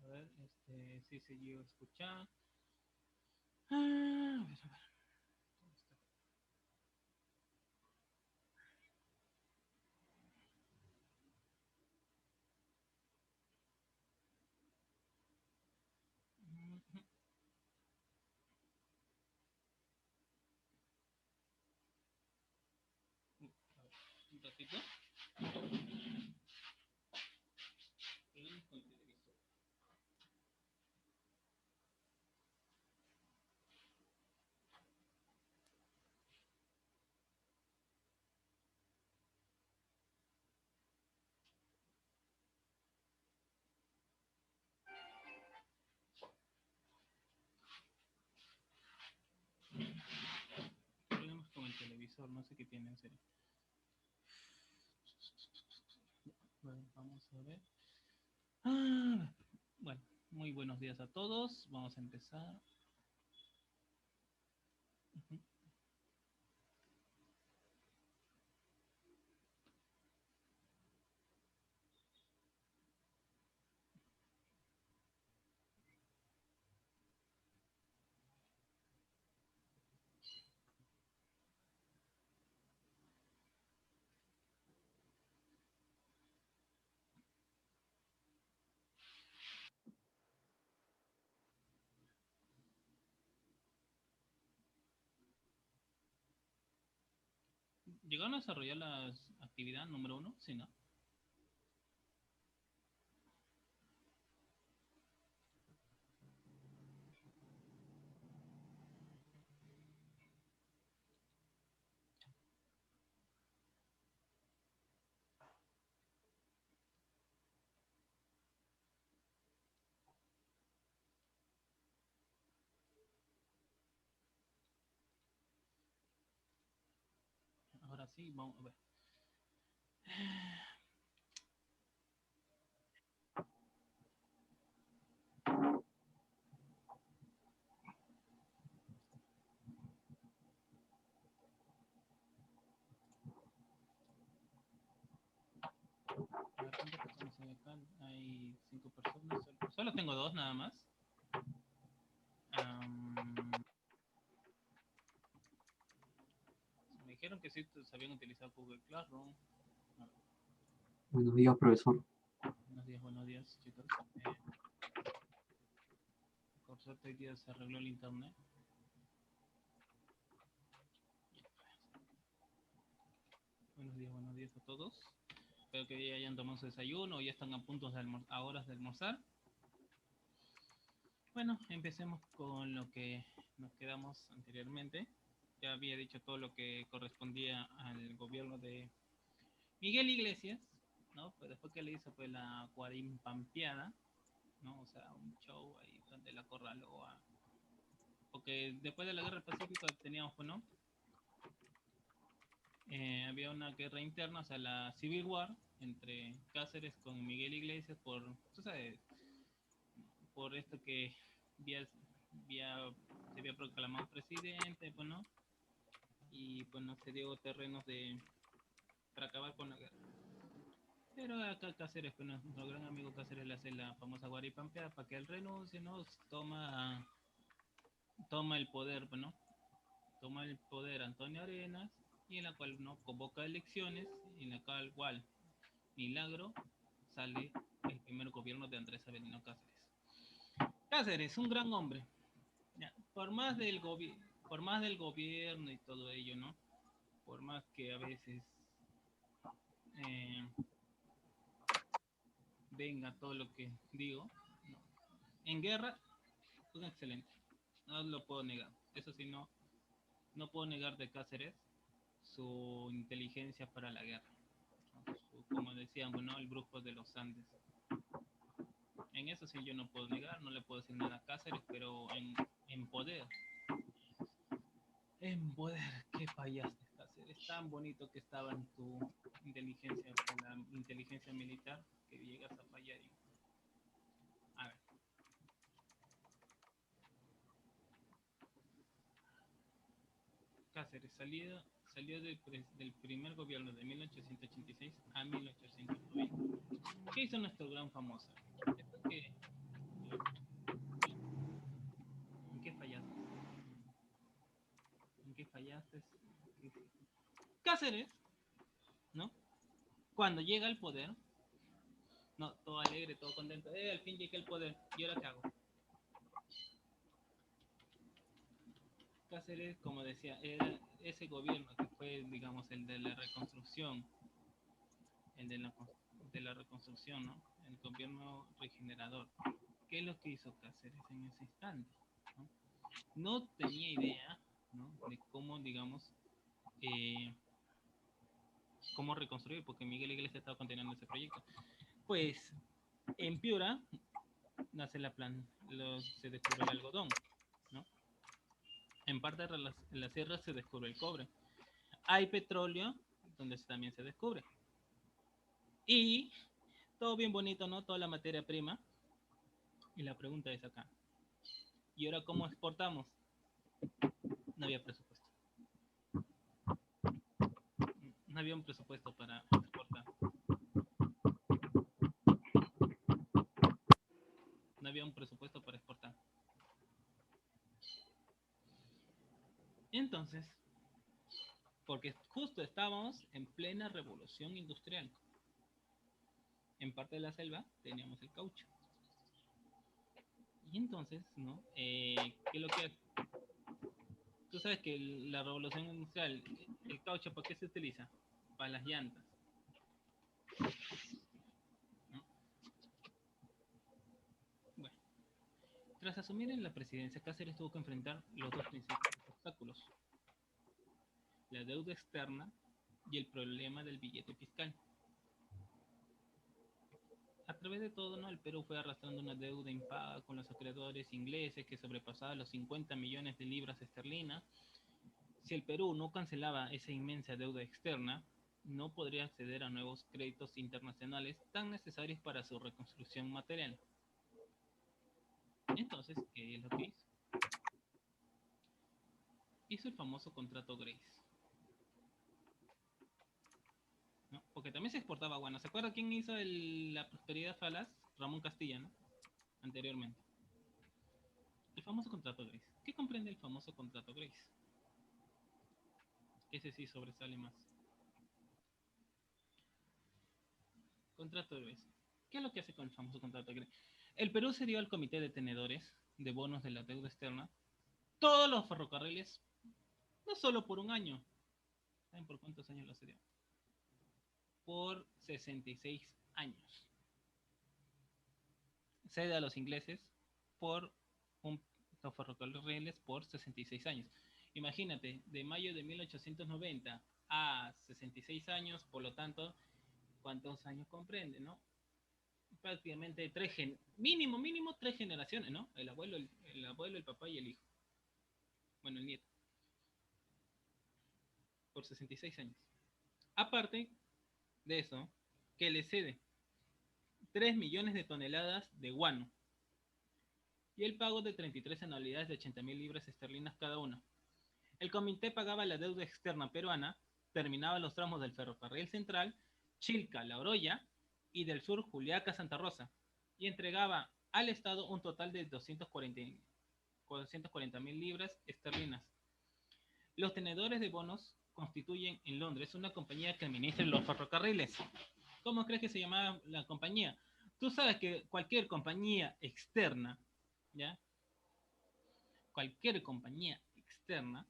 A ver, sí se llegó a escuchar. A ver, a ver. A ver, un ratito. Con televisor. Problemas con el televisor, no sé qué tiene en serio. Bueno, vamos a ver. Bueno, muy buenos días a todos. Vamos a empezar. Ujú. ¿Llegaron a desarrollar la actividad número uno? Sí, ¿no? Ahora sí, vamos a ver. A ver, ¿cuántas personas hay acá? Hay 5 personas. Solo tengo dos nada más. Me dijeron que sí sabían utilizar Google Classroom. A ver, Buenos días, profesor. buenos días, chicos. Por suerte hoy día se arregló el internet. Buenos días a todos. Espero que ya hayan tomado su desayuno o ya están a punto a horas de almorzar. Bueno, empecemos con lo que nos quedamos anteriormente. Ya había dicho todo lo que correspondía al gobierno de Miguel Iglesias, ¿no? Pues después que le hizo pues la cuarimpampeada, ¿no? O sea, un show ahí donde la acorraló a... Porque después de la guerra del Pacífico teníamos, pues, ¿no? Había una guerra interna, o sea, la Civil War entre Cáceres con Miguel Iglesias por, tú sabes, por esto que había, se había proclamado presidente, pues, ¿no? Y pues no se dio terrenos para acabar con la guerra. Pero acá Cáceres, pues, nuestro gran amigo Cáceres le hace la famosa guaripampeada para que él renuncie, ¿no? Toma el poder, pues, ¿no? Toma el poder Antonio Arenas y en la cual no convoca elecciones, en la cual milagro sale el primer gobierno de Andrés Avelino Cáceres. Cáceres, un gran hombre. Ya, por más del gobierno y todo ello, ¿no? Por más que a veces eh, venga todo lo que digo, ¿no? En guerra, un excelente. No lo puedo negar. Eso sí, no puedo negar de Cáceres su inteligencia para la guerra. ¿No? Como decíamos, ¿no? El brujo de los Andes. En eso sí yo no puedo negar, no le puedo decir nada a Cáceres, pero en poder, qué fallaste, Cáceres. Tan bonito que estaba en tu inteligencia, la inteligencia militar, que llegas a fallar. A ver, Cáceres salió del primer gobierno de 1886 a 1890. ¿Qué hizo nuestro gran famoso? Esto que, ¿en qué fallaste? ¿En qué fallaste? Cáceres, ¿no? Cuando llega al poder, no, todo alegre, todo contento, al fin llegué al poder, ¿y ahora qué hago? Cáceres, como decía, era ese gobierno que fue, digamos, el de la reconstrucción, el de la reconstrucción, ¿no? El gobierno regenerador. ¿Qué es lo que hizo Cáceres en ese instante? No, no tenía idea, ¿no? De cómo, digamos, eh, cómo reconstruir, porque Miguel Iglesias estaba continuando ese proyecto. Pues en Piura nace se descubre el algodón, ¿no? En parte de la sierra se descubre el cobre. Hay petróleo, donde también se descubre. Y todo bien bonito, ¿no? Toda la materia prima. Y la pregunta es acá. ¿Y ahora cómo exportamos? No había presupuesto. No había un presupuesto para exportar. No había un presupuesto para exportar. Entonces, porque justo estábamos en plena revolución industrial. En parte de la selva teníamos el caucho. Y entonces, ¿no? ¿Qué es lo que tú sabes que la revolución industrial, el caucho, ¿para qué se utiliza? Para las llantas, ¿no? Bueno, tras asumir en la presidencia, Cáceres tuvo que enfrentar los dos principales obstáculos: la deuda externa y el problema del billete fiscal. A través de todo, ¿no? El Perú fue arrastrando una deuda impaga con los acreedores ingleses que sobrepasaba los 50 millones de libras esterlinas. Si el Perú no cancelaba esa inmensa deuda externa, no podría acceder a nuevos créditos internacionales tan necesarios para su reconstrucción material. Entonces, ¿qué es lo que hizo? Hizo el famoso contrato Grace, ¿no? Porque también se exportaba guano. ¿Se acuerda quién hizo la prosperidad falaz? Ramón Castilla, ¿no? Anteriormente. El famoso contrato Grace. ¿Qué comprende el famoso contrato Grace? Ese sí sobresale más. Contrato Grace. ¿Qué es lo que hace con el famoso contrato Grace? El Perú se dio al comité de tenedores de bonos de la deuda externa todos los ferrocarriles, no solo por un año. ¿Saben por cuántos años lo cedió? Por 66 años. Cede a los ingleses por los ferrocarriles por 66 años. Imagínate, de mayo de 1890 a 66 años, por lo tanto, ¿cuántos años comprende, no? Prácticamente mínimo tres generaciones, ¿no? El abuelo, el papá y el hijo. Bueno, el nieto. Por 66 años. Aparte de eso, que le cede 3 millones de toneladas de guano y el pago de 33 anualidades de 80.000 libras esterlinas cada una. El comité pagaba la deuda externa peruana, terminaba los tramos del ferrocarril central, Chilca-La Oroya y del sur Juliaca-Santa Rosa, y entregaba al Estado un total de 240.000 libras esterlinas. Los tenedores de bonos constituyen en Londres una compañía que administra los ferrocarriles. ¿Cómo crees que se llamaba la compañía? Tú sabes que cualquier compañía externa, ¿ya? Cualquier compañía externa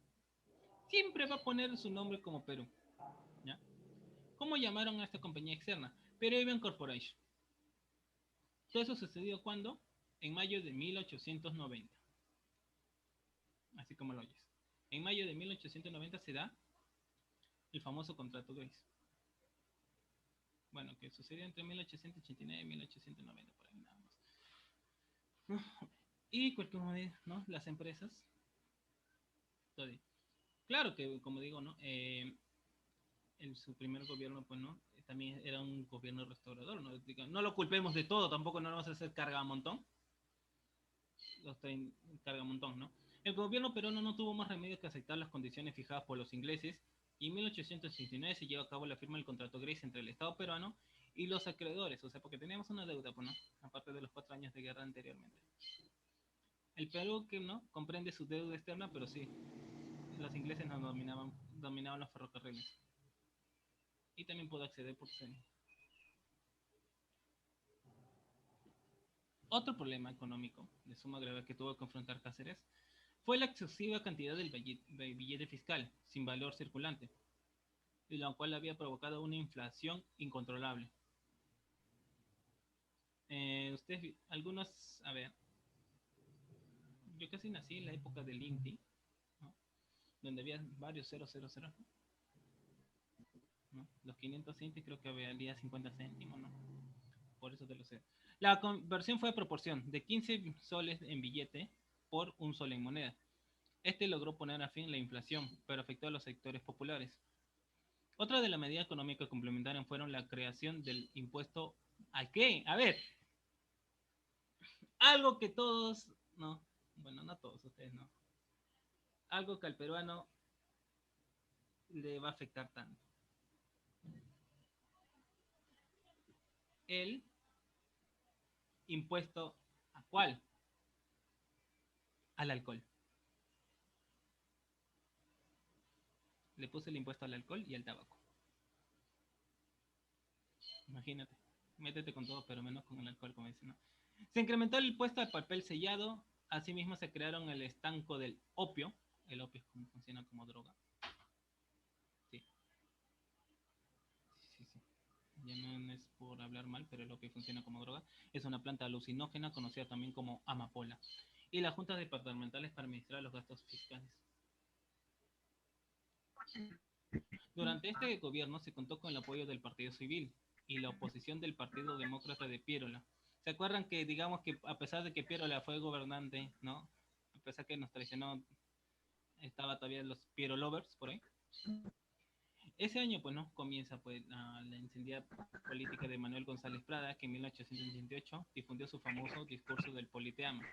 siempre va a poner su nombre como Perú, ¿ya? ¿Cómo llamaron a esta compañía externa? Peruvian Corporation. Todo eso sucedió cuando? En mayo de 1890. Así como lo oyes. En mayo de 1890 se da el famoso contrato Grace. Bueno, que sucedió entre 1889 y 1890, por ahí nada más. Y cualquier manera, ¿no? Las empresas, todo. Claro que, como digo, ¿no? En su primer gobierno, pues, ¿no? También era un gobierno restaurador, ¿no? No lo culpemos de todo, tampoco no vamos a hacer carga a montón. Los carga a montón, ¿no? El gobierno peruano no tuvo más remedio que aceptar las condiciones fijadas por los ingleses y en 1869 se llevó a cabo la firma del contrato Grace entre el Estado peruano y los acreedores, o sea, porque teníamos una deuda, pues, ¿no? Aparte de los 4 años de guerra anteriormente. El Perú, que no, comprende su deuda externa, pero sí, los ingleses nos dominaban los ferrocarriles. Y también pudo acceder por CENI. Otro problema económico de suma gravedad que tuvo que confrontar Cáceres fue la excesiva cantidad del billete fiscal, sin valor circulante, y lo cual había provocado una inflación incontrolable. Algunos, a ver, yo casi nací en la época del INTI, ¿no? Donde había varios 000, ¿no? Los 500 INTI creo que había 50 céntimos, ¿no? Por eso te lo sé. La conversión fue a proporción de 15 soles en billete por un sol en moneda. Este logró poner a fin la inflación, pero afectó a los sectores populares. Otra de las medidas económicas complementarias fueron la creación del impuesto ¿a qué? A ver, algo que todos, no, bueno, no todos ustedes no, algo que al peruano le va a afectar tanto. El impuesto ¿a cuál? Al alcohol. Le puse el impuesto al alcohol y al tabaco. Imagínate, métete con todo, pero menos con el alcohol, como dicen, ¿no? Se incrementó el impuesto al papel sellado, asimismo se crearon el estanco del opio. El opio es como funciona como droga. Sí, sí, sí. Ya no es por hablar mal, pero el opio funciona como droga. Es una planta alucinógena conocida también como amapola. Y las juntas departamentales para administrar los gastos fiscales. Durante este gobierno se contó con el apoyo del Partido Civil y la oposición del Partido Demócrata de Piérola. ¿Se acuerdan que, digamos que a pesar de que Piérola fue gobernante, ¿no? A pesar que nos traicionó, estaba todavía los Piero Lovers por ahí. Ese año, pues, ¿no? Comienza pues la incendiaria política de Manuel González Prada, que en 1888 difundió su famoso discurso del Politeama.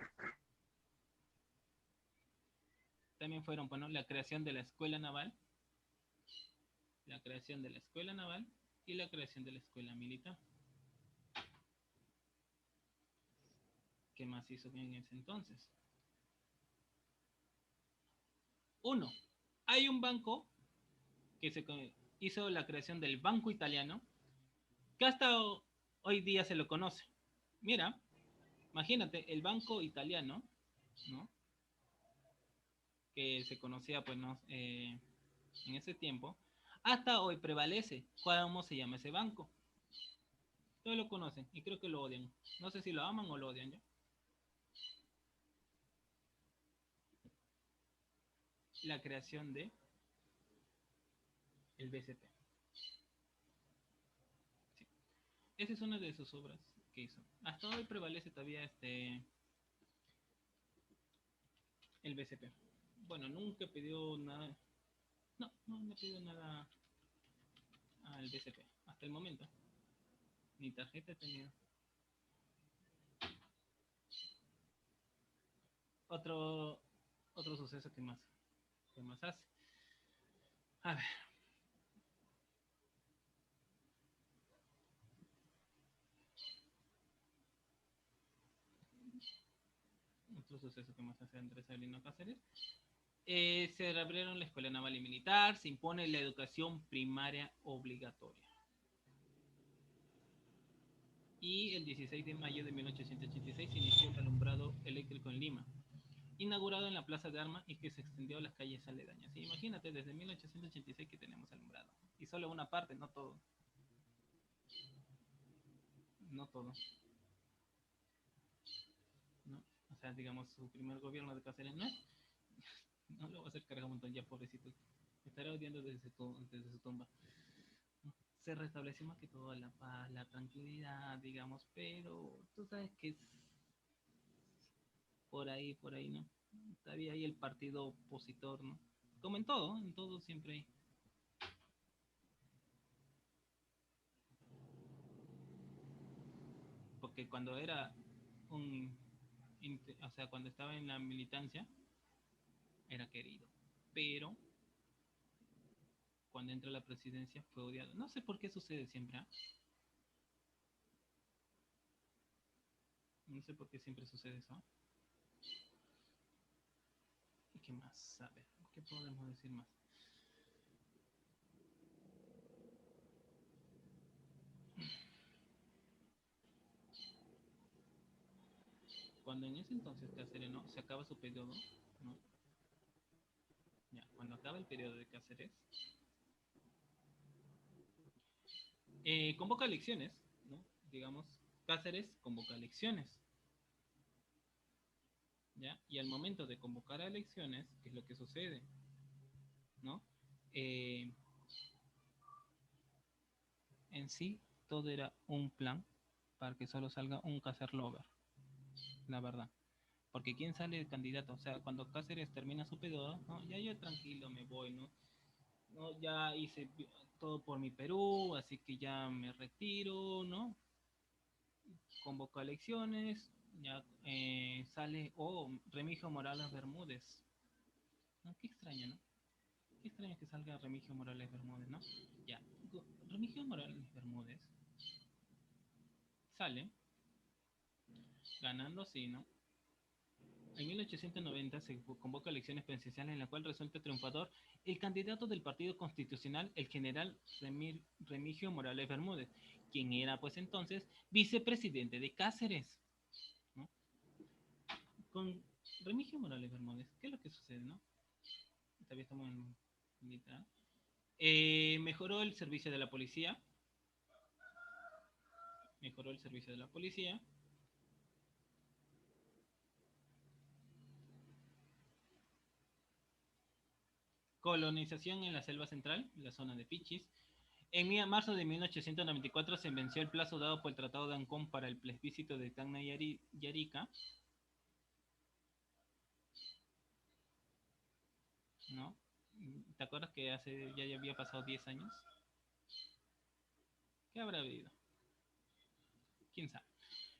También fueron, bueno, la creación de la Escuela Naval, la creación de la Escuela Naval y la creación de la Escuela Militar. ¿Qué más hizo en ese entonces? Uno, hay un banco que hizo la creación del Banco Italiano, que hasta hoy día se lo conoce. Mira, imagínate, el Banco Italiano, ¿no? Que se conocía, pues, ¿no? En ese tiempo, hasta hoy prevalece. ¿Cómo se llama ese banco? Todos lo conocen y creo que lo odian. No sé si lo aman o lo odian ya. La creación de el BCP. Sí. Esa es una de sus obras que hizo. Hasta hoy prevalece todavía el BCP. Bueno, nunca pidió nada. No, no pidió nada al BCP. Hasta el momento. Ni tarjeta he tenido. Otro, otro suceso que más hace. A ver. Otro suceso que más hace Andrés Avelino Cáceres. Se reabrieron la Escuela Naval y Militar, se impone la educación primaria obligatoria. Y el 16 de mayo de 1886 se inició el alumbrado eléctrico en Lima, inaugurado en la Plaza de Armas y que se extendió a las calles aledañas. Sí, imagínate, desde 1886 que tenemos alumbrado. Y solo una parte, no todo. No todo. ¿No? O sea, digamos, su primer gobierno de Cáceres no lo va a hacer cargar un montón ya, pobrecito. Estará odiando desde su tumba. Se restableció más que todo la paz, la tranquilidad, digamos, pero tú sabes que es por ahí, ¿no? Todavía hay el partido opositor, ¿no? Como en todo siempre hay. Porque cuando era un, o sea, cuando estaba en la militancia, era querido, pero cuando entra a la presidencia fue odiado. No sé por qué sucede siempre, ¿eh? sé por qué siempre sucede eso. ¿Y qué más? A ver, ¿qué podemos decir más? Cuando en ese entonces Cáceres, ¿no? Se acaba su periodo, ¿no? Ya, cuando acaba el periodo de Cáceres, convoca elecciones, ¿no? Digamos, Cáceres convoca elecciones, ¿ya? Y al momento de convocar a elecciones, ¿qué es lo que sucede? ¿No? Eh, en sí, todo era un plan para que solo salga un Cáceres Lover, la verdad. Porque ¿quién sale de candidato? O sea, cuando Cáceres termina su periodo, ¿no? Ya yo tranquilo me voy, ¿no? No, ya hice todo por mi Perú, así que ya me retiro, ¿no? Convoco a elecciones, ya sale, Remigio Morales Bermúdez. ¿No? Qué extraño, ¿no? Qué extraño que salga Remigio Morales Bermúdez, ¿no? Ya, Remigio Morales Bermúdez sale ganando, sí, ¿no? En 1890 se convoca elecciones presidenciales en la cual resulta triunfador el candidato del Partido Constitucional, el general Remigio Morales Bermúdez, quien era pues entonces vicepresidente de Cáceres, ¿no? Con Remigio Morales Bermúdez, ¿qué es lo que sucede, no? Todavía estamos en militar. Mejoró el servicio de la policía, mejoró el servicio de la policía, colonización en la selva central, la zona de Pichis. En marzo de 1894 se venció el plazo dado por el Tratado de Ancón para el plebiscito de Tacna y Arica, ¿no? ¿Te acuerdas que ya había pasado 10 años? ¿Qué habrá habido? ¿Quién sabe?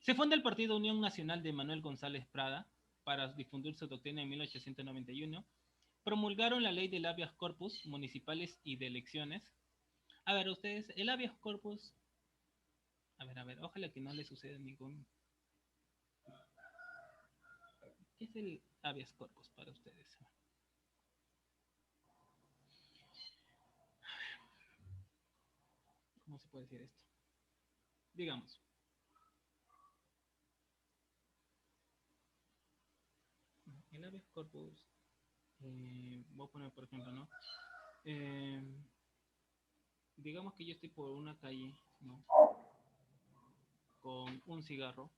Se funda el Partido Unión Nacional de Manuel González Prada para difundir su doctrina en 1891. Promulgaron la ley del habeas corpus municipales y de elecciones. A ver, ustedes, el habeas corpus, a ver, ojalá que no le suceda ningún... ¿Qué es el habeas corpus para ustedes? ¿Cómo se puede decir esto? Digamos, el habeas corpus, voy a poner por ejemplo, ¿no? Eh, digamos que yo estoy por una calle, ¿no? Con un cigarro.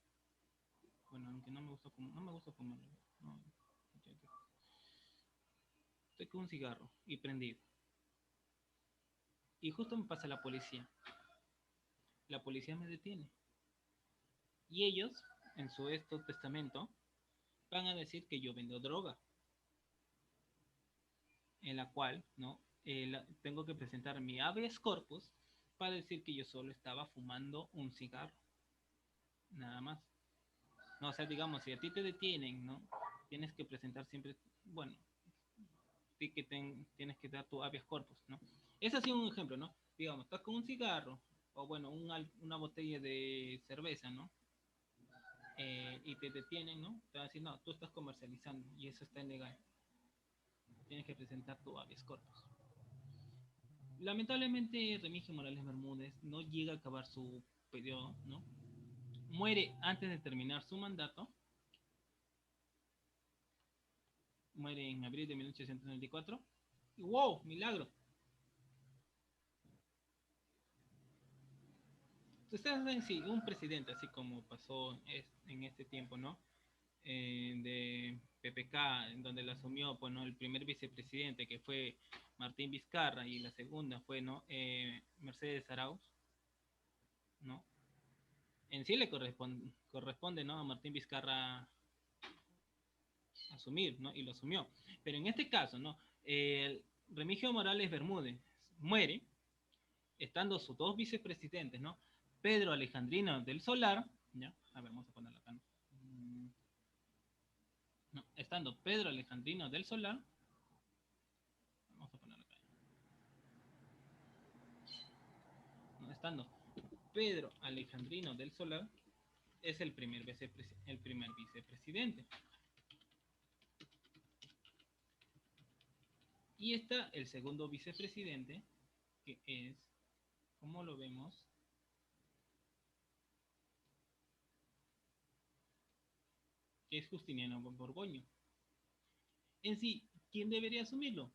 Bueno, aunque no me gusta fumarlo. No, estoy con un cigarro y prendido. Y justo me pasa la policía. La policía me detiene. Y ellos, en su testamento, van a decir que yo vendo droga. En la cual, ¿no? Tengo que presentar mi habeas corpus para decir que yo solo estaba fumando un cigarro. Nada más. No, o sea, digamos, si a ti te detienen, ¿no? Tienes que presentar siempre, bueno, tienes que dar tu habeas corpus, ¿no? Es así un ejemplo, ¿no? Digamos, estás con un cigarro, o bueno, una botella de cerveza, ¿no? Y te detienen, ¿no? Te van a decir, no, tú estás comercializando y eso está ilegal. Tienes que presentar tu habeas corpus. Lamentablemente, Remigio Morales Bermúdez no llega a acabar su periodo, ¿no? Muere antes de terminar su mandato. Muere en abril de 1894. Y ¡wow! ¡Milagro! Ustedes ven, sí, un presidente, así como pasó en este tiempo, ¿no? De PPK, en donde la asumió, pues, ¿no? El primer vicepresidente, que fue Martín Vizcarra, y la segunda fue, ¿no? Mercedes Arauz, ¿no? En sí le corresponde, ¿no? A Martín Vizcarra asumir, ¿no? Y lo asumió. Pero en este caso, ¿no? Remigio Morales Bermúdez muere, estando sus dos vicepresidentes, ¿no? Pedro Alejandrino del Solar, ¿ya? A ver, vamos a ponerlo acá, ¿no? No, estando Pedro Alejandrino del Solar, vamos a ponerlo acá, no, estando Pedro Alejandrino del Solar, es el primer vicepresidente. Y está el segundo vicepresidente, que es, como lo vemos, que es Justiniano Borgoño. En sí, ¿quién debería asumirlo?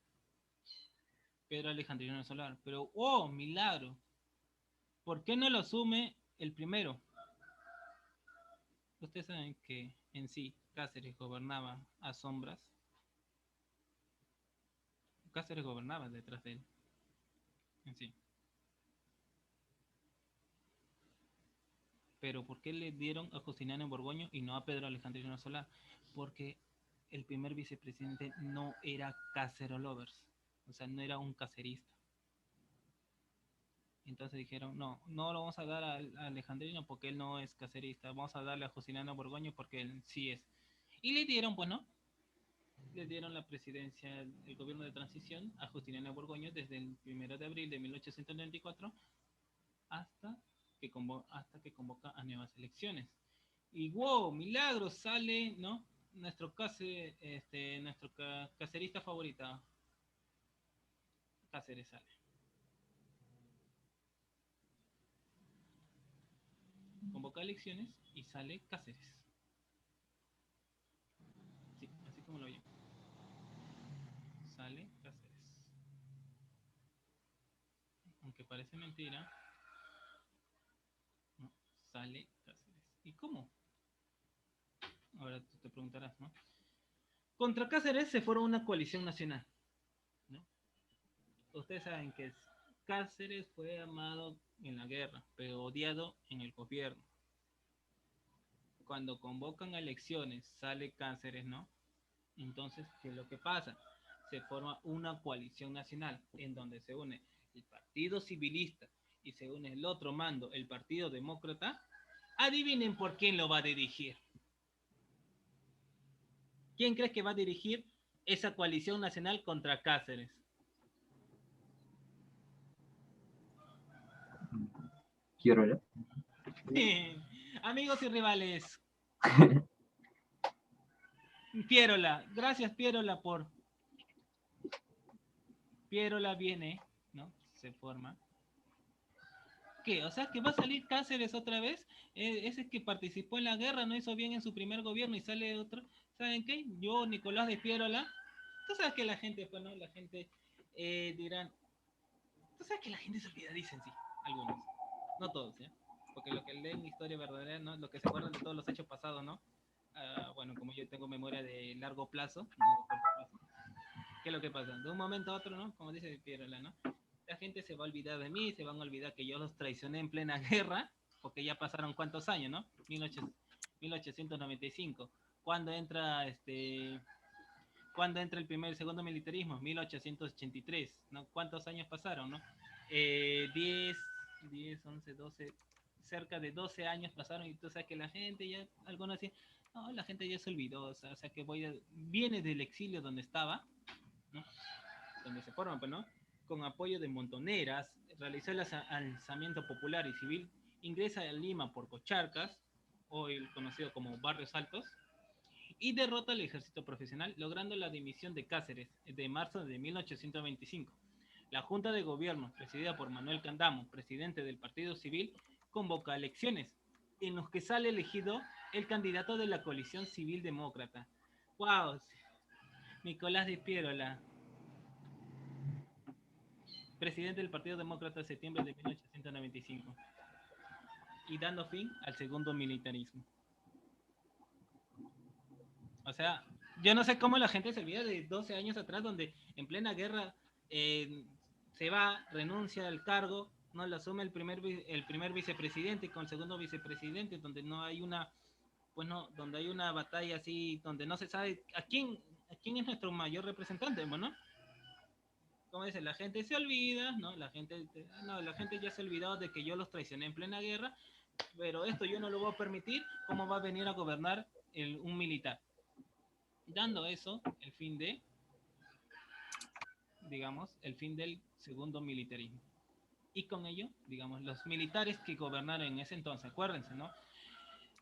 Pedro Alejandrino Solar. Pero, ¡oh, milagro! ¿Por qué no lo asume el primero? Ustedes saben que en sí Cáceres gobernaba a sombras. Cáceres gobernaba detrás de él. En sí. Pero ¿por qué le dieron a Justiniano Borgoño y no a Pedro Alejandrino Solá? Porque el primer vicepresidente no era Cáceres Lovers, o sea, no era un cacerista. Entonces dijeron, no, no lo vamos a dar a Alejandrino porque él no es cacerista, vamos a darle a Justiniano Borgoño porque él sí es. Y le dieron, pues no, le dieron la presidencia, el gobierno de transición a Justiniano Borgoño desde el 1 de abril de 1894 hasta que convoca a nuevas elecciones. Y wow, milagro, sale, ¿no? Nuestro cacerista favorita, Cáceres sale. Convoca elecciones y sale Cáceres. Sí, así como lo oyen. Sale Cáceres. Aunque parece mentira, no, sale Cáceres. ¿Y cómo? Ahora tú te preguntarás, ¿no? Contra Cáceres se formó una coalición nacional, ¿no? Ustedes saben que Cáceres fue amado en la guerra, pero odiado en el gobierno. Cuando convocan a elecciones, sale Cáceres, ¿no? Entonces, ¿qué es lo que pasa? Se forma una coalición nacional en donde se une el Partido Civilista y se une el otro mando, el Partido Demócrata. Adivinen por quién lo va a dirigir. ¿Quién crees que va a dirigir esa coalición nacional contra Cáceres? Quiero. Amigos y rivales, Pierola, gracias Pierola por... Pierola viene, ¿no? Se forma. ¿Qué? O sea, que va a salir Cáceres otra vez. Ese que participó en la guerra, no hizo bien en su primer gobierno y sale otro. ¿Saben qué? Yo, Nicolás de Pierola. Tú sabes que la gente, pues, ¿no? La gente dirán. Tú sabes que la gente se olvida, dicen sí. Algunos. No todos, ¿ya? Porque lo que leen historia verdadera, ¿no? Lo que se acuerdan de todos los hechos pasados, ¿no? Bueno, como yo tengo memoria de largo plazo, no de corto plazo. ¿Qué es lo que pasa? De un momento a otro, ¿no? Como dice Pierola, ¿no? La gente se va a olvidar de mí, se van a olvidar que yo los traicioné en plena guerra, porque ya pasaron cuántos años, ¿no? 1895. ¿Cuándo entra el segundo militarismo? 1883, ¿no? ¿Cuántos años pasaron, no? 10, 11, 12, cerca de 12 años pasaron y tú sabes que la gente ya, algunos decían, no, la gente ya se olvidó, o sea que viene del exilio donde estaba, ¿no? Donde se forman, pues, ¿no? Con apoyo de montoneras, realizó el alzamiento popular y civil, ingresa a Lima por Cocharcas, hoy conocido como Barrios Altos, y derrota al ejército profesional, logrando la dimisión de Cáceres de marzo de 1825. La Junta de Gobierno, presidida por Manuel Candamo, presidente del Partido Civil, convoca elecciones, en los que sale elegido el candidato de la coalición civil demócrata. ¡Wow! Nicolás de Pierola, presidente del Partido Demócrata en septiembre de 1895, y dando fin al segundo militarismo. O sea, yo no sé cómo la gente se olvida de 12 años atrás, donde en plena guerra se va, renuncia al cargo, no lo asume el primer vicepresidente con el segundo vicepresidente, donde no hay una, pues no, donde hay una batalla así, donde no se sabe a quién es nuestro mayor representante, ¿no? Como dice, la gente se olvida, ¿no? La gente ya se ha olvidado de que yo los traicioné en plena guerra, pero esto yo no lo voy a permitir. ¿Cómo va a venir a gobernar un militar? Dando eso el fin de, digamos, el fin del segundo militarismo. Y con ello, digamos, los militares que gobernaron en ese entonces, acuérdense, ¿no?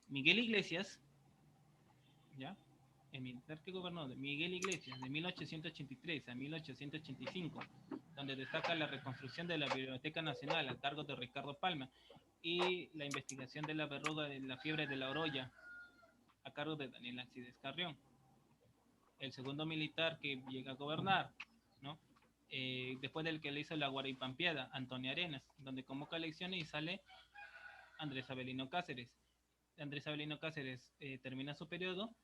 Miguel Iglesias, ¿ya? El militar que gobernó de Miguel Iglesias de 1883 a 1885, donde destaca la reconstrucción de la Biblioteca Nacional a cargo de Ricardo Palma y la investigación de la verruga de la fiebre de la orolla a cargo de Daniel Alcides Carrión. El segundo militar que llega a gobernar, ¿no? Después del que le hizo la Guaripampiada, Antonio Arenas, donde convoca elecciones y sale Andrés Avelino Cáceres. Andrés Avelino Cáceres termina su periodo,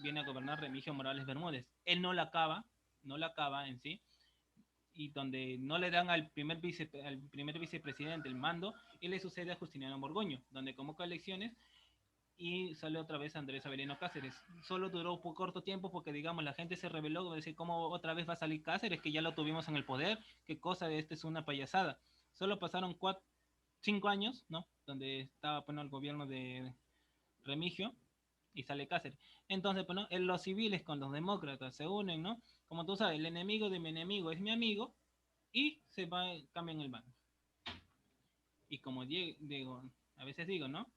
viene a gobernar Remigio Morales Bermúdez. Él no la acaba en sí, y donde no le dan al primer vicepresidente el mando, y le sucede a Justiniano Borgoño, donde convoca elecciones y sale otra vez Andrés Avelino Cáceres. Solo duró por corto tiempo porque, digamos, la gente se rebeló, decir, ¿cómo otra vez va a salir Cáceres? Que ya lo tuvimos en el poder, qué cosa, esta es una payasada. Solo pasaron 5 años, ¿no? Donde estaba, bueno, el gobierno de Remigio y sale Cáceres. Entonces, pues, ¿no? Los civiles con los demócratas se unen, ¿no? Como tú sabes, el enemigo de mi enemigo es mi amigo y se va, cambian el bando. Y como digo, a veces digo, ¿no?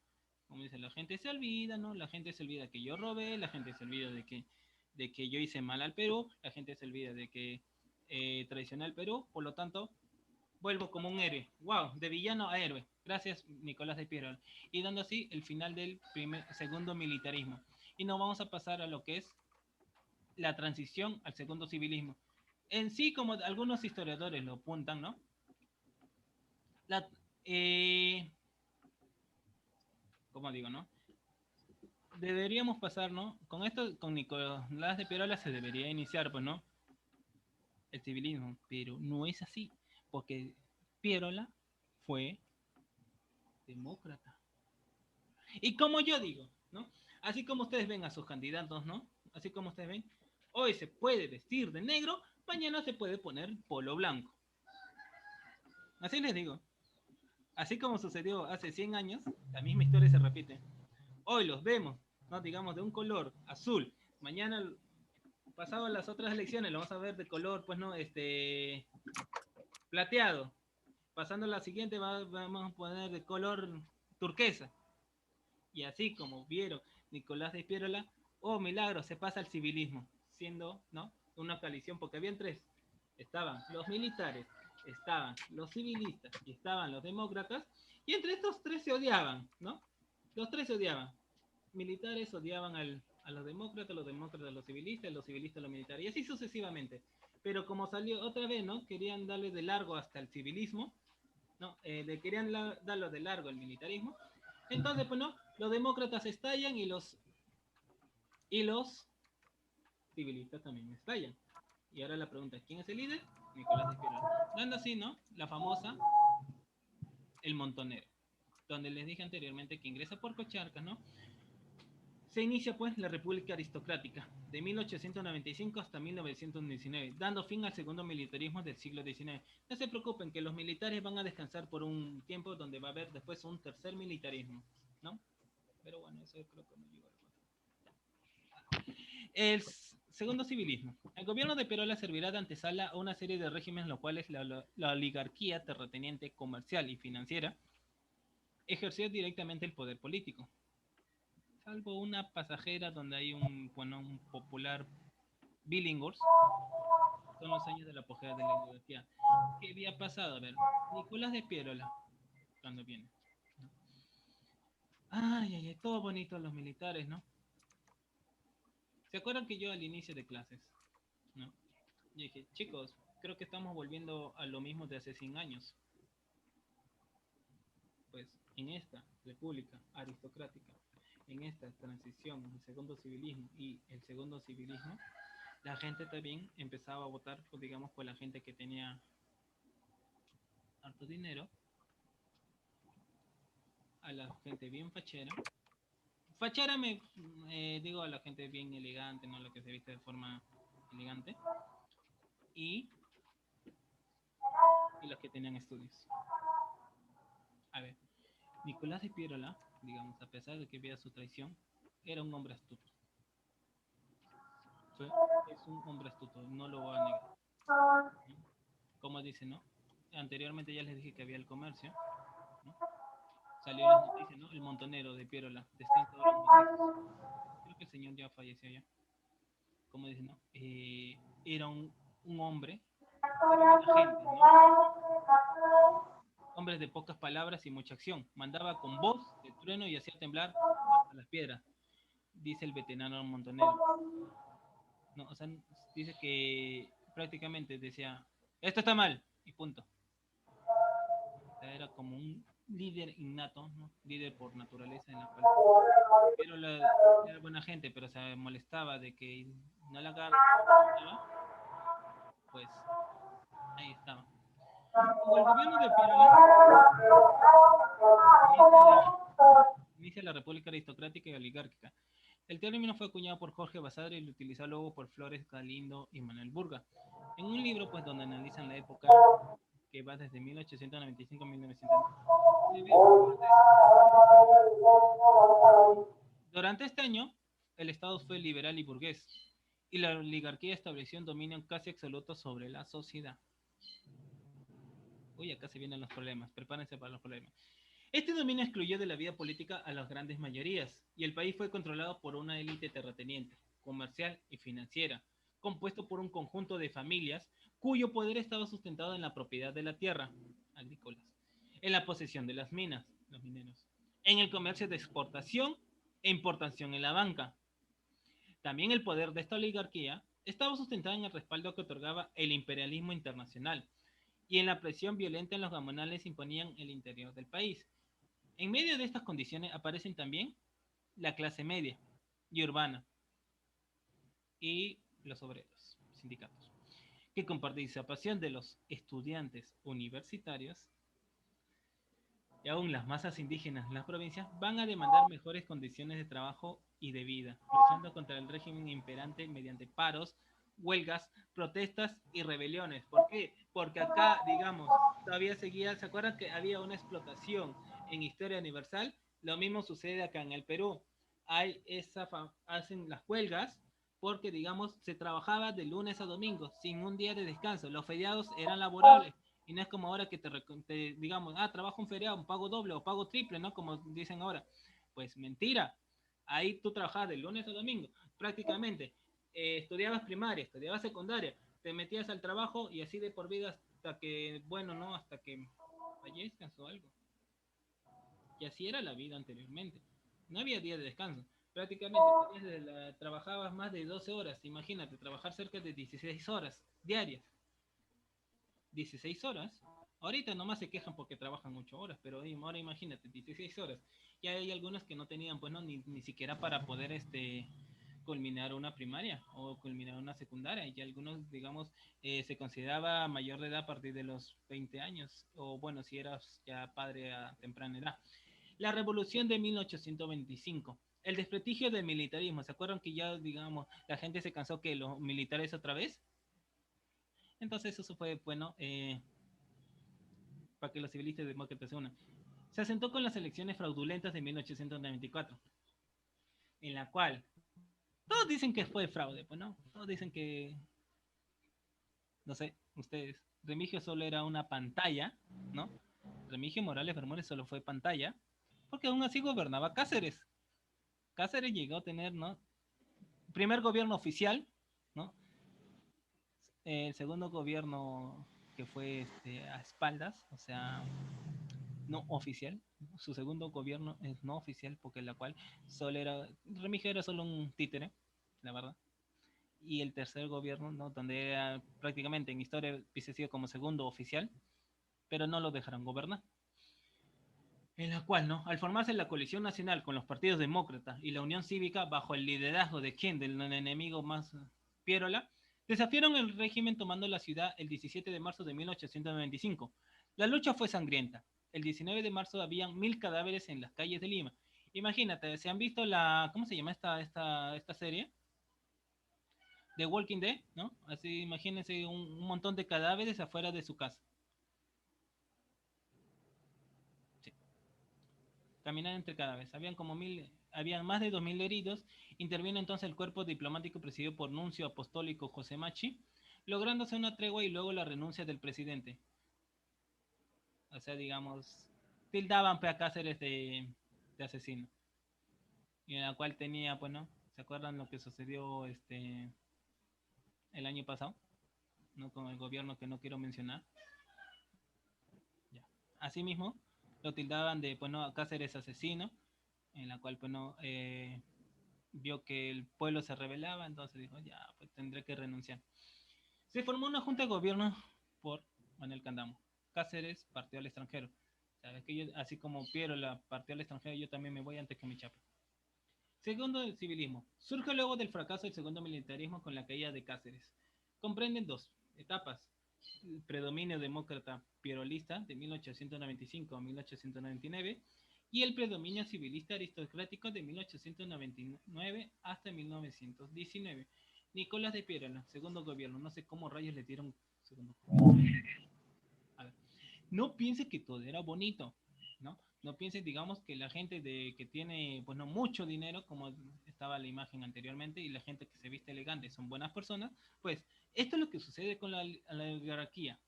Como dice, la gente se olvida, ¿no? La gente se olvida que yo robé, la gente se olvida de que yo hice mal al Perú, la gente se olvida de que traicioné al Perú, por lo tanto, vuelvo como un héroe. ¡Wow! De villano a héroe. Gracias, Nicolás de Piero. Y dando así el final del segundo militarismo. Y nos vamos a pasar a lo que es la transición al segundo civilismo. En sí, como algunos historiadores lo apuntan, ¿no? La, eh, ¿Cómo digo, no? Deberíamos pasar, ¿no? Con esto, con Nicolás de Piero se debería iniciar, pues, ¿no? El civilismo, pero no es así, porque Pierola fue demócrata. Y como yo digo, ¿no? Así como ustedes ven a sus candidatos, ¿no? Así como ustedes ven, hoy se puede vestir de negro, mañana se puede poner polo blanco. Así les digo. Así como sucedió hace 100 años, la misma historia se repite. Hoy los vemos, ¿no? Digamos, de un color azul. Mañana, pasado las otras elecciones, lo vamos a ver de color, pues, ¿no? Plateado. Pasando la siguiente, vamos a poner de color turquesa. Y así como vieron Nicolás de Piérola, oh milagro, se pasa al civilismo, siendo, ¿no? Una coalición, porque habían tres. Estaban los militares, estaban los civilistas y estaban los demócratas, y entre estos tres se odiaban, ¿no? Los tres se odiaban. Militares odiaban a los demócratas a los civilistas a los militares, y así sucesivamente. Pero como salió otra vez, ¿no? Querían darle de largo hasta el civilismo, ¿no? Querían darlo de largo al militarismo. Entonces, pues no, los demócratas estallan y los civilistas también estallan. Y ahora la pregunta, ¿quién es el líder? Nicolás de Piedra. Dando así, ¿no? La famosa El Montonero, donde les dije anteriormente que ingresa por Cocharcas, ¿no? Se inicia pues la República Aristocrática de 1895 hasta 1919, dando fin al segundo militarismo del siglo XIX. No se preocupen que los militares van a descansar por un tiempo donde va a haber después un tercer militarismo, ¿no? Pero bueno, eso creo que me llegó al cuento. El segundo civilismo. El gobierno de Perola servirá de antesala a una serie de regímenes los cuales la oligarquía terrateniente, comercial y financiera ejerció directamente el poder político, salvo una pasajera donde hay un popular Billinghurst. Son los años de la apogeo de la oligarquía. ¿Qué había pasado? A ver, Nicolás de Piérola, cuando viene. Ay, ay, ay, todo bonito los militares, ¿no? ¿Se acuerdan que yo al inicio de clases, ¿no? Yo dije, chicos, creo que estamos volviendo a lo mismo de hace 100 años. Pues en esta república aristocrática, en esta transición, el segundo civilismo y el segundo civilismo, la gente también empezaba a votar, pues, digamos, por la gente que tenía harto dinero, a la gente bien fachera. Fachera digo a la gente bien elegante, no la que se viste de forma elegante, y, y los que tenían estudios. A ver, Nicolás de Piérola, digamos, a pesar de que había su traición, era un hombre astuto. Es un hombre astuto, no lo voy a negar. Como dice, ¿no? Anteriormente ya les dije que había el comercio, ¿no? salió en las noticias, ¿no? El montonero de Piérola, descansa ahora en noticias. Creo que el señor ya falleció ya. Como dicen, ¿no? Era un hombre, era buena gente, ¿no? Hombres de pocas palabras y mucha acción. Mandaba con voz de trueno y hacía temblar hasta las piedras, dice el veterano montonero. No, o sea, dice que prácticamente decía, esto está mal, y punto. O sea, era como un líder innato, ¿no? Líder por naturaleza en la cual. Pero era buena gente, pero se molestaba de que no la agarraba, pues ahí estaba. Con el gobierno de Pirola inicia la República Aristocrática y Oligárquica. El término fue acuñado por Jorge Basadre y lo utilizó luego por Flores Galindo y Manuel Burga. En un libro pues donde analizan la época que va desde 1895 a 1900. Durante este año, el Estado fue liberal y burgués, y la oligarquía estableció un dominio casi absoluto sobre la sociedad. Uy, acá se vienen los problemas, prepárense para los problemas. Este dominio excluyó de la vida política a las grandes mayorías, y el país fue controlado por una élite terrateniente, comercial y financiera, compuesto por un conjunto de familias cuyo poder estaba sustentado en la propiedad de la tierra, agrícolas, en la posesión de las minas, los mineros, en el comercio de exportación e importación en la banca. También el poder de esta oligarquía estaba sustentado en el respaldo que otorgaba el imperialismo internacional y en la presión violenta en los gamonales imponían el interior del país. En medio de estas condiciones aparecen también la clase media y urbana y los obreros, sindicatos, que con participación de los estudiantes universitarios y aún las masas indígenas en las provincias van a demandar mejores condiciones de trabajo y de vida, luchando contra el régimen imperante mediante paros, huelgas, protestas y rebeliones. ¿Por qué? Porque acá, digamos, todavía seguía, ¿se acuerdan que había una explotación en Historia Universal? Lo mismo sucede acá en el Perú. Hacen las huelgas porque, digamos, se trabajaba de lunes a domingo, sin un día de descanso. Los feriados eran laborables. Y no es como ahora que digamos, trabajo un feriado, un pago doble o pago triple, ¿no? Como dicen ahora. Pues mentira. Ahí tú trabajabas de lunes a domingo, prácticamente. Estudiabas primaria, estudiabas secundaria, te metías al trabajo y así de por vida hasta que, bueno, ¿no? Hasta que fallezcas o algo. Y así era la vida anteriormente. No había día de descanso. Prácticamente trabajabas más de 12 horas. Imagínate, trabajar cerca de 16 horas diarias. 16 horas. Ahorita nomás se quejan porque trabajan 8 horas, pero ahora imagínate, 16 horas. Y hay algunos que no tenían, pues no, ni siquiera para poder culminar una primaria o culminar una secundaria. Y algunos, digamos, se consideraba mayor de edad a partir de los 20 años, o bueno, si eras ya padre a temprana edad. La revolución de 1825. El desprestigio del militarismo. ¿Se acuerdan que ya, digamos, la gente se cansó que los militares otra vez? Entonces eso fue, bueno, para que los civilistas demócratas se unan. Se asentó con las elecciones fraudulentas de 1894, en la cual todos dicen que fue fraude, pues no, todos dicen que, no sé, ustedes, Remigio solo era una pantalla, ¿no? Remigio Morales Bermúdez solo fue pantalla, porque aún así gobernaba Cáceres. Cáceres llegó a tener, ¿no? Primer gobierno oficial, ¿no? El segundo gobierno que fue a espaldas, o sea, no oficial. Su segundo gobierno es no oficial, porque la cual solo era, Remigio era solo un títere, la verdad. Y el tercer gobierno, ¿no? Donde era prácticamente en historia hubiese sido como segundo oficial, pero no lo dejaron gobernar. En la cual, ¿no? Al formarse la coalición nacional con los partidos demócratas y la Unión Cívica, bajo el liderazgo de quien, del enemigo más Piérola, desafiaron el régimen tomando la ciudad el 17 de marzo de 1895. La lucha fue sangrienta. El 19 de marzo habían 1000 cadáveres en las calles de Lima. Imagínate, ¿se han visto ¿cómo se llama esta serie? The Walking Dead, ¿no? Así, imagínense un montón de cadáveres afuera de su casa. Sí. Caminar entre cadáveres. Habían más de 2000 heridos. Intervino entonces el cuerpo diplomático presidido por Nuncio Apostólico José Machi, lográndose una tregua y luego la renuncia del presidente. O sea, digamos, tildaban pues, a Cáceres de asesino. Y en la cual tenía, bueno, ¿se acuerdan lo que sucedió el año pasado? ¿No? Con el gobierno que no quiero mencionar. Ya. Asimismo, lo tildaban de, bueno, a Cáceres asesino, en la cual, bueno, vio que el pueblo se rebelaba, entonces dijo, ya, pues tendré que renunciar. Se formó una junta de gobierno por Manuel Candamo. Cáceres partió al extranjero. ¿Sabes que yo, así como Piero la partió al extranjero, yo también me voy antes que me chape? Segundo, el civilismo. Surge luego del fracaso del segundo militarismo con la caída de Cáceres. Comprenden dos etapas. El predominio demócrata pierolista de 1895 a 1899 y el predominio civilista aristocrático de 1899 hasta 1919. Nicolás de Piero, segundo gobierno. No sé cómo rayos le dieron segundo gobierno. A ver, no piense que todo era bonito, ¿no? No pienses, digamos, que la gente que tiene, pues no mucho dinero, como estaba la imagen anteriormente, y la gente que se viste elegante son buenas personas, pues esto es lo que sucede con la oligarquía.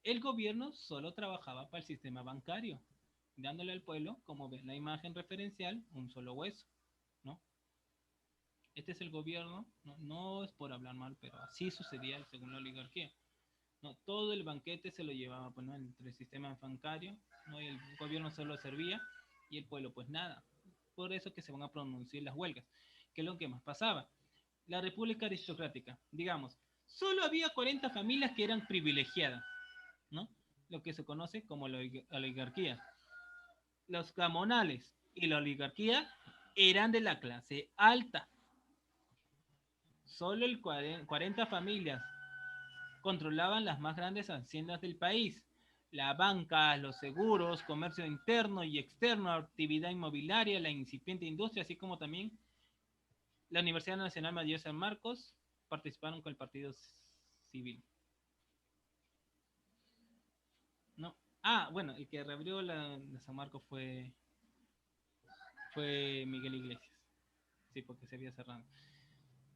El gobierno solo trabajaba para el sistema bancario, dándole al pueblo, como ven la imagen referencial, un solo hueso, ¿no? Este es el gobierno, no, no es por hablar mal, pero así sucedía según la oligarquía. No, todo el banquete se lo llevaba pues, ¿no? entre el sistema bancario, ¿no? Y el gobierno solo servía y el pueblo pues nada. Por eso que se van a pronunciar las huelgas. ¿Qué es lo que más pasaba? La república aristocrática, digamos, solo había 40 familias que eran privilegiadas, ¿no? Lo que se conoce como la oligarquía. Los gamonales y la oligarquía eran de la clase alta. Solo el 40 familias controlaban las más grandes haciendas del país. La banca, los seguros, comercio interno y externo, actividad inmobiliaria, la incipiente industria, así como también la Universidad Nacional Mayor San Marcos participaron con el Partido Civil. ¿No? Ah, bueno, el que reabrió la San Marcos fue Miguel Iglesias. Sí, porque se había cerrado.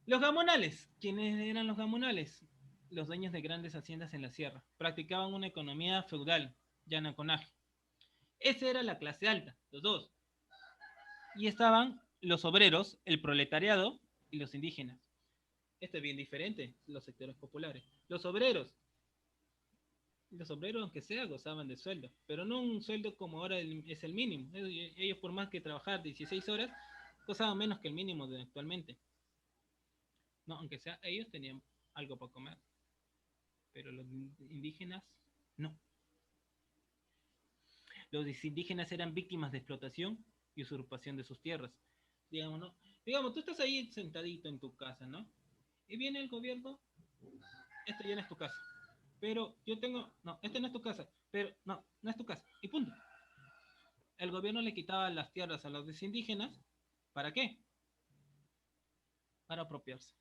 Los gamonales. ¿Quiénes eran los gamonales? Los dueños de grandes haciendas en la sierra. Practicaban una economía feudal, llanaconaje. Esa era la clase alta, los dos. Y estaban los obreros, el proletariado y los indígenas. Esto es bien diferente, los sectores populares. Los obreros, aunque sea, gozaban de sueldo, pero no un sueldo como ahora es el mínimo. Ellos, por más que trabajar 16 horas, gozaban menos que el mínimo de actualmente. No, aunque sea, ellos tenían algo para comer, pero los indígenas no. Los indígenas eran víctimas de explotación y usurpación de sus tierras. Digamos, ¿no? Digamos, tú estás ahí sentadito en tu casa, ¿no? Y viene el gobierno, esto ya no es tu casa. Pero yo tengo, no, este no es tu casa, pero no, no es tu casa. Y punto. El gobierno le quitaba las tierras a los indígenas. ¿Para qué? Para apropiarse.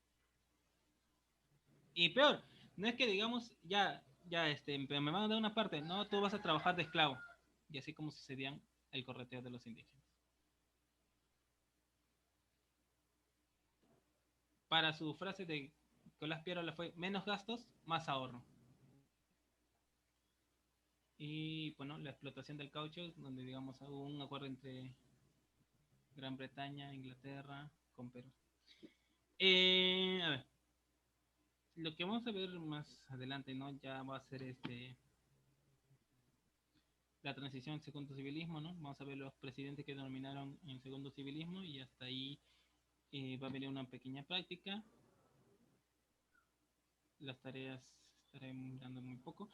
Y peor, no es que digamos, me van a dar una parte, no, tú vas a trabajar de esclavo. Y así como sucedían el correteo de los indígenas. Para su frase de Nicolás Piero fue menos gastos, más ahorro. Y bueno, la explotación del caucho, donde digamos hubo un acuerdo entre Gran Bretaña, Inglaterra, con Perú. A ver, lo que vamos a ver más adelante, ¿no? Ya va a ser la transición al segundo civilismo, ¿no? Vamos a ver los presidentes que denominaron en segundo civilismo y hasta ahí va a venir una pequeña práctica. Las tareas estaré dando muy poco.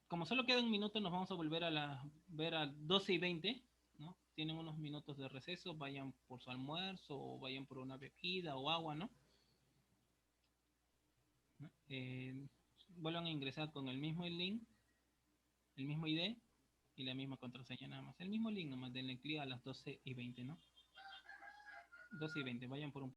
Como solo queda un minuto, nos vamos a volver a ver a 12:20, ¿no? Tienen unos minutos de receso, vayan por su almuerzo o vayan por una bebida o agua, ¿no? ¿No? Vuelvan a ingresar con el mismo link, el mismo ID y la misma contraseña nada más. El mismo link nomás, denle clic a las 12:20, ¿no? 12:20, vayan por un